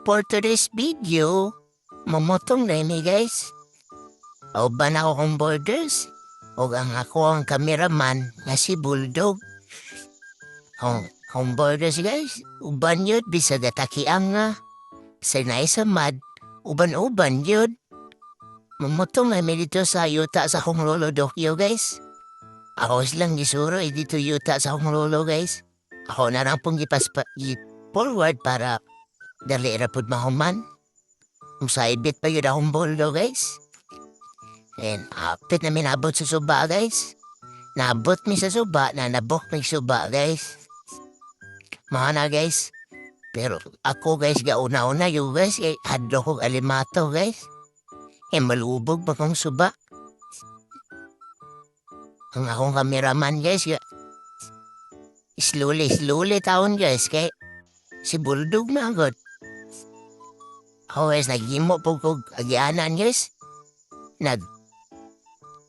For today's video, mamotong na ini guys. O ba na ako kong borders? O ang ako ang kameraman na si Bulldog. Kung borders guys, uban yun bisa datakiang nga. Sanay sa mad, uban-uban yun. Mamotong na mi dito sa yuta sa kong lolo Dokyo guys. Ako silang gisuro dito yuta sa kong lolo guys. Ako na lang pong forward para dali rapod mahuman. Musaibit pa yun akong boldo, guys. And apit na minabot sa suba, guys. Nabot mi sa suba, na nabok mi suba, guys. Mga na, guys. Pero ako, guys, gauna-una yung, guys, hadlo kong alimato, guys. Malubog pa kong suba. Ang akong kameraman, guys, slowly taon, guys, kay si Bulldog na agad. Ako guys, naghimo po ko agianan guys.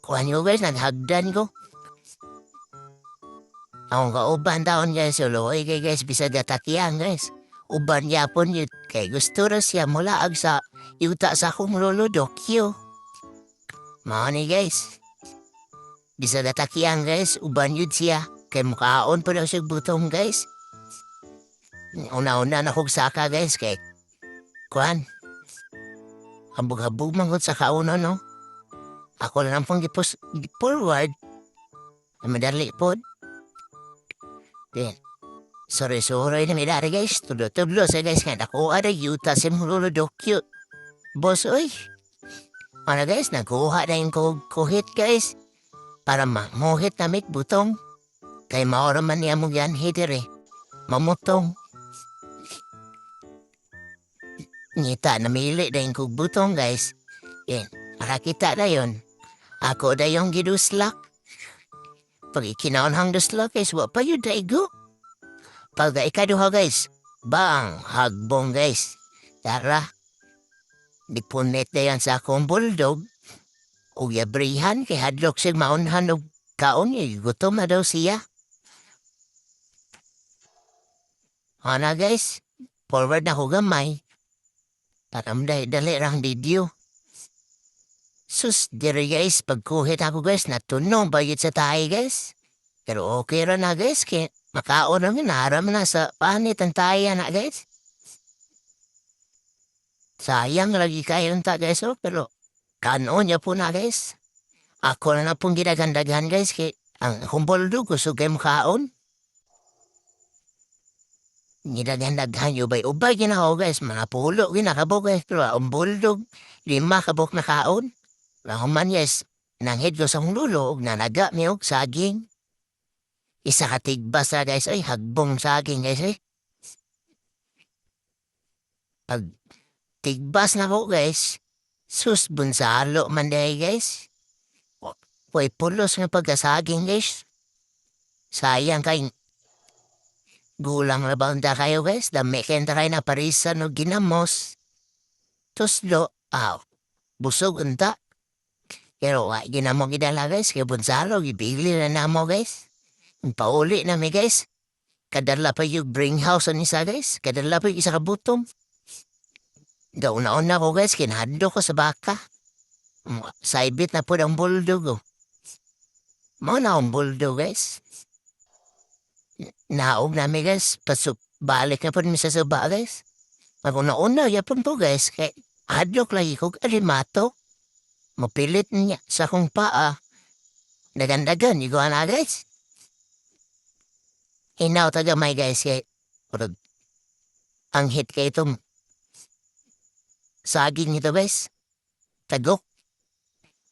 Kuhan ko guys, naghagdan ko. Akong kauban taon guys, uloy kay guys, bisa datakian guys. Uban yapon yun, kay gusto rin siya mulaag sa yuta sa akong lolo Dokyo. Mga ni guys. Bisa datakian guys, uban yun siya. Kay mukhaon pa daw siya butong guys. Una-una na kong saka guys, kay kuhan. Habog-habog man sa kauna, no? Ako na lang pong forward. Madali po. Then, sorry na may dari guys. Tulo sa guys. Kaya ako ada yuta si Lolo Dokyo. Boss, oy. Ano guys, nakuha na yung kuhit guys. Para mamuhit na may butong. Kaya maoraman niya mo yan hider eh. Mamutong. Ngita, namili na yung butong, guys. Yan, nakakita na yun. Ako na yung giduslak. Pag ikinaunhang duslak, guys, wa pa yun daigo. Pag ikaduha, guys, bang, hagbong, guys. Tara, dipunit na yan sa akong Bulldog. Uyabrihan, kay hadlok siya maunhan o kaon, gutom na daw siya. Ano, guys, forward na ko gamay. Param dali rang video. Sus, diri guys, pagkuhit ako guys, natunong bayit sa tayo guys. Pero okay ra na guys, kaya makaon namin, naram na sa panit ang tayo na guys. Sayang lagi kayo ta guys, oh, pero kanon niya po na guys. Ako na pong ginagandagahan guys, kaya ang humboldo gusto kayo makaon. Nilagandaghan yung ubay ginako guys, mga pulo ginakabo guys, pero ang Bulldog, 5 kabok na kaon. Lahuman yes, nanghid ko sa lulo, na naga miyog saging. Isa katigbas na guys, ay hagbong saging guys eh. Pag tigbas na ko guys, sus bunsalo man day guys. Way pulos nga pagkasaging guys. Sayang kay gulang na ba kayo guys, dami kayo taray na parisan o ginamos. Tuslo, busog unta. Pero ginamo gidala guys, kaya bunsalo, gibili na namo guys. Pauli na mi guys. Kadala pa yung bring house ang isa guys, kadala pa yung isa kabutom. Gauna-una ko guys, kinahadlo ko sa baka. Saibit na po ng Bulldog. Mga na akong Bulldog guys. Naog namin guys, balik na po mi sa suba guys. Maguna-una, yapon po guys, kay hadlok lagi ko alimato. Mapilit niya sa kong paa. Nagandagan, iguan na guys. Hinaw tagamay guys, kay ang hit kay itong saging nito guys. Tagok.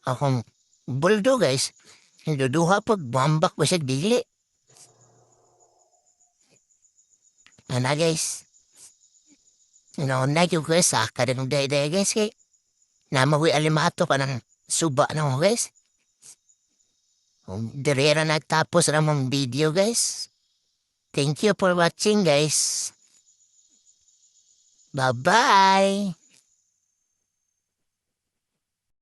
Akong Bulldog guys, hinduduha pag bambak ba siya dili. Ano guys? Na yung guys, saka rin ng day guys kay namawi alimato pa ng suba na mo guys. Direra nagtapos na mong video guys. Thank you for watching guys. Bye-bye!